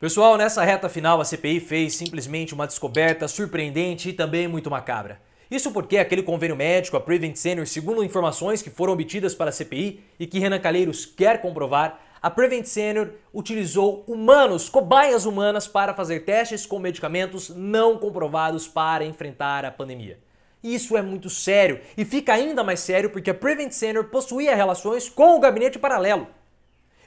Pessoal, nessa reta final a CPI fez simplesmente uma descoberta surpreendente e também muito macabra. Isso porque aquele convênio médico, a Prevent Senior, segundo informações que foram obtidas para a CPI e que Renan Calheiros quer comprovar, a Prevent Senior utilizou humanos, cobaias humanas, para fazer testes com medicamentos não comprovados para enfrentar a pandemia. Isso é muito sério e fica ainda mais sério porque a Prevent Senior possuía relações com o gabinete paralelo.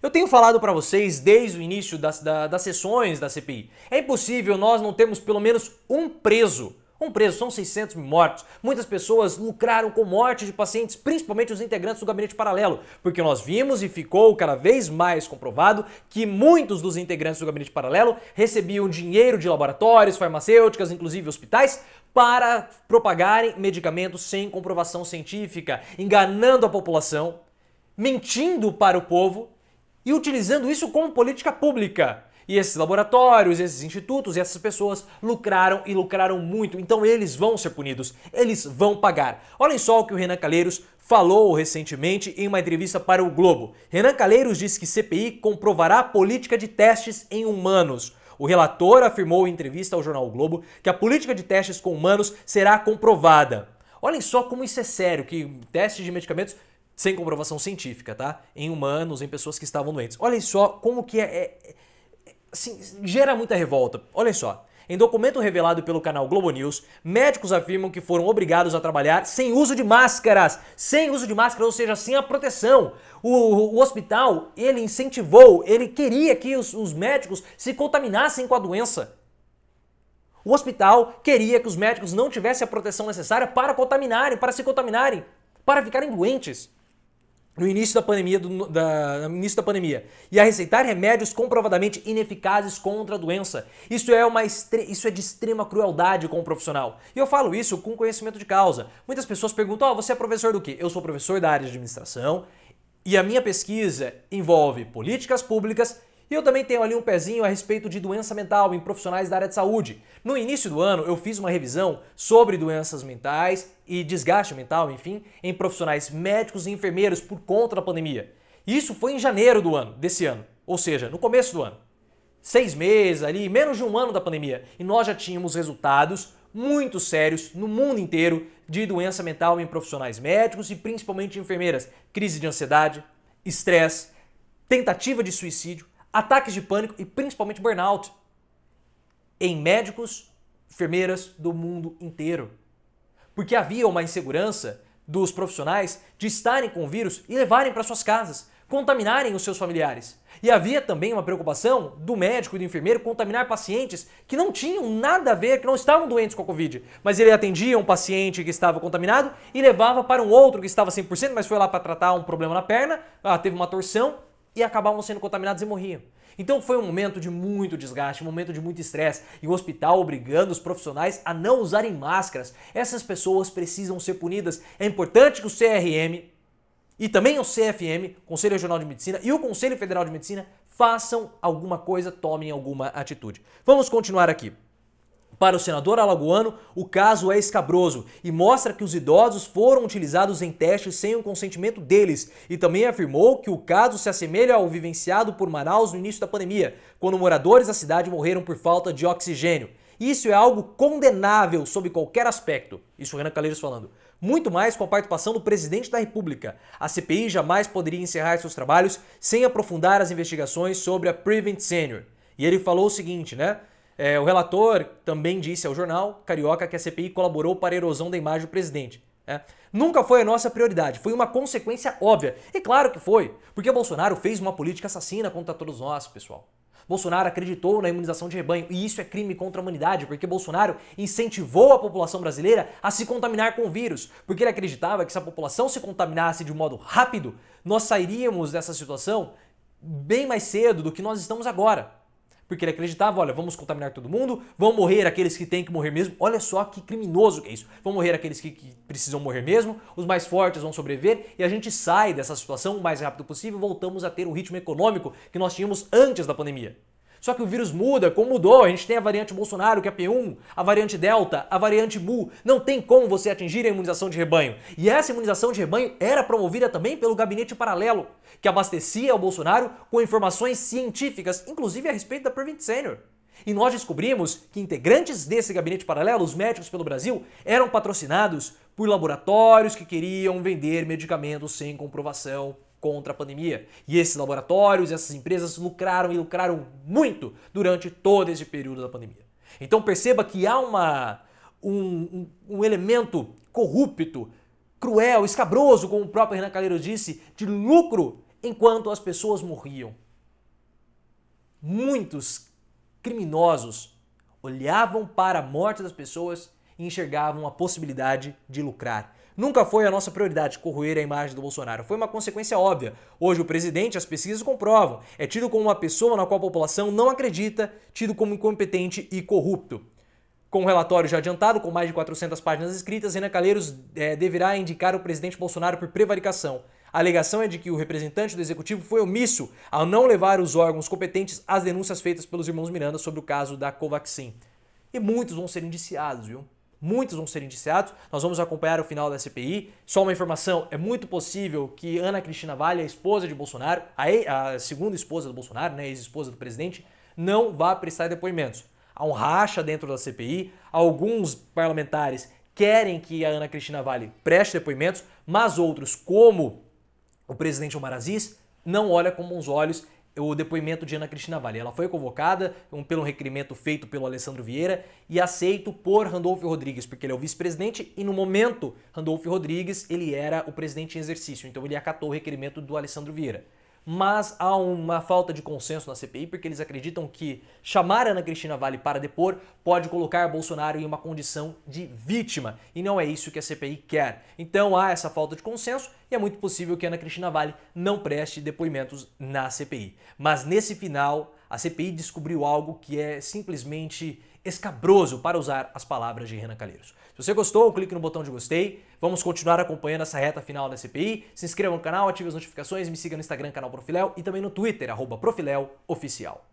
Eu tenho falado para vocês desde o início das sessões da CPI. É impossível nós não termos pelo menos um preso. Um preso, são 600 mil mortos. Muitas pessoas lucraram com morte de pacientes, principalmente os integrantes do gabinete paralelo, porque nós vimos e ficou cada vez mais comprovado que muitos dos integrantes do gabinete paralelo recebiam dinheiro de laboratórios, farmacêuticas, inclusive hospitais, para propagarem medicamentos sem comprovação científica, enganando a população, mentindo para o povo e utilizando isso como política pública. E esses laboratórios, esses institutos e essas pessoas lucraram e lucraram muito, então eles vão ser punidos, eles vão pagar. Olhem só o que o Renan Calheiros falou recentemente em uma entrevista para o Globo. Renan Calheiros disse que CPI comprovará a política de testes em humanos. O relator afirmou em entrevista ao jornal o Globo que a política de testes com humanos será comprovada. Olhem só como isso é sério, que testes de medicamentos sem comprovação científica, tá? Em humanos, em pessoas que estavam doentes. Olhem só como que assim, gera muita revolta. Olhem só. Em documento revelado pelo canal Globo News, médicos afirmam que foram obrigados a trabalhar sem uso de máscaras. Sem uso de máscara, ou seja, sem a proteção. O hospital, ele incentivou, ele queria que os médicos se contaminassem com a doença. O hospital queria que os médicos não tivessem a proteção necessária para contaminarem, para se contaminarem, para ficarem doentes no início da pandemia, e a receitar remédios comprovadamente ineficazes contra a doença. Isso é de extrema crueldade com o profissional. E eu falo isso com conhecimento de causa. Muitas pessoas perguntam, você é professor do quê? Eu sou professor da área de administração e a minha pesquisa envolve políticas públicas e eu também tenho ali um pezinho a respeito de doença mental em profissionais da área de saúde. No início do ano, eu fiz uma revisão sobre doenças mentais e desgaste mental, enfim, em profissionais médicos e enfermeiros por conta da pandemia. Isso foi em janeiro desse ano, ou seja, no começo do ano. 6 meses ali, menos de um ano da pandemia. E nós já tínhamos resultados muito sérios no mundo inteiro de doença mental em profissionais médicos e principalmente enfermeiras. Crise de ansiedade, estresse, tentativa de suicídio, ataques de pânico e principalmente burnout em médicos, enfermeiras do mundo inteiro. Porque havia uma insegurança dos profissionais de estarem com o vírus e levarem para suas casas, contaminarem os seus familiares. E havia também uma preocupação do médico e do enfermeiro contaminar pacientes que não tinham nada a ver, que não estavam doentes com a Covid. Mas ele atendia um paciente que estava contaminado e levava para um outro que estava 100%, mas foi lá para tratar um problema na perna, teve uma torção, e acabavam sendo contaminados e morriam. Então foi um momento de muito desgaste, um momento de muito estresse e o hospital obrigando os profissionais a não usarem máscaras. Essas pessoas precisam ser punidas. É importante que o CRM e também o CFM, Conselho Regional de Medicina, e o Conselho Federal de Medicina façam alguma coisa, tomem alguma atitude. Vamos continuar aqui. Para o senador alagoano, o caso é escabroso e mostra que os idosos foram utilizados em testes sem o consentimento deles e também afirmou que o caso se assemelha ao vivenciado por Manaus no início da pandemia, quando moradores da cidade morreram por falta de oxigênio. Isso é algo condenável sob qualquer aspecto, isso o Renan Calheiros falando. Muito mais com a participação do presidente da República. A CPI jamais poderia encerrar seus trabalhos sem aprofundar as investigações sobre a Prevent Senior. E ele falou o seguinte, né? O relator também disse ao jornal Carioca que a CPI colaborou para a erosão da imagem do presidente. Nunca foi a nossa prioridade, foi uma consequência óbvia. E claro que foi, porque Bolsonaro fez uma política assassina contra todos nós, pessoal. Bolsonaro acreditou na imunização de rebanho e isso é crime contra a humanidade, porque Bolsonaro incentivou a população brasileira a se contaminar com o vírus, porque ele acreditava que se a população se contaminasse de um modo rápido, nós sairíamos dessa situação bem mais cedo do que nós estamos agora. Porque ele acreditava, olha, vamos contaminar todo mundo, vão morrer aqueles que têm que morrer mesmo. Olha só que criminoso que é isso. Vão morrer aqueles que precisam morrer mesmo, os mais fortes vão sobreviver e a gente sai dessa situação o mais rápido possível e voltamos a ter o ritmo econômico que nós tínhamos antes da pandemia. Só que o vírus muda, como mudou. A gente tem a variante Bolsonaro, que é a P1, a variante Delta, a variante Mu. Não tem como você atingir a imunização de rebanho. E essa imunização de rebanho era promovida também pelo gabinete paralelo, que abastecia o Bolsonaro com informações científicas, inclusive a respeito da Prevent Senior. E nós descobrimos que integrantes desse gabinete paralelo, os médicos pelo Brasil, eram patrocinados por laboratórios que queriam vender medicamentos sem comprovação contra a pandemia. E esses laboratórios, essas empresas lucraram e lucraram muito durante todo esse período da pandemia. Então perceba que há um elemento corrupto, cruel, escabroso, como o próprio Renan Calheiros disse, de lucro enquanto as pessoas morriam. Muitos criminosos olhavam para a morte das pessoas e enxergavam a possibilidade de lucrar. Nunca foi a nossa prioridade corroer a imagem do Bolsonaro. Foi uma consequência óbvia. Hoje o presidente, as pesquisas comprovam, é tido como uma pessoa na qual a população não acredita, tido como incompetente e corrupto. Com o relatório já adiantado, com mais de 400 páginas escritas, Renan Calheiros deverá indicar o presidente Bolsonaro por prevaricação. A alegação é de que o representante do executivo foi omisso ao não levar os órgãos competentes às denúncias feitas pelos irmãos Miranda sobre o caso da Covaxin. E muitos vão ser indiciados, viu? Muitos vão ser indiciados. Nós vamos acompanhar o final da CPI. Só uma informação, é muito possível que Ana Cristina Vale, a esposa de Bolsonaro, a segunda esposa do Bolsonaro, né, ex-esposa do presidente, não vá prestar depoimentos. Há um racha dentro da CPI, alguns parlamentares querem que a Ana Cristina Vale preste depoimentos, mas outros, como o presidente Omar Aziz, não olha com bons olhos o depoimento de Ana Cristina Vale. Ela foi convocada pelo requerimento feito pelo Alessandro Vieira e aceito por Randolfo Rodrigues, porque ele é o vice-presidente e no momento Randolfo Rodrigues ele era o presidente em exercício, então ele acatou o requerimento do Alessandro Vieira. Mas há uma falta de consenso na CPI porque eles acreditam que chamar Ana Cristina Vale para depor pode colocar Bolsonaro em uma condição de vítima e não é isso que a CPI quer. Então há essa falta de consenso e é muito possível que Ana Cristina Vale não preste depoimentos na CPI. Mas nesse final, a CPI descobriu algo que é simplesmente escabroso, para usar as palavras de Renan Calheiros. Se você gostou, clique no botão de gostei. Vamos continuar acompanhando essa reta final da CPI. Se inscreva no canal, ative as notificações, me siga no Instagram, canal Profiléu, e também no Twitter, @ProfiléuOficial.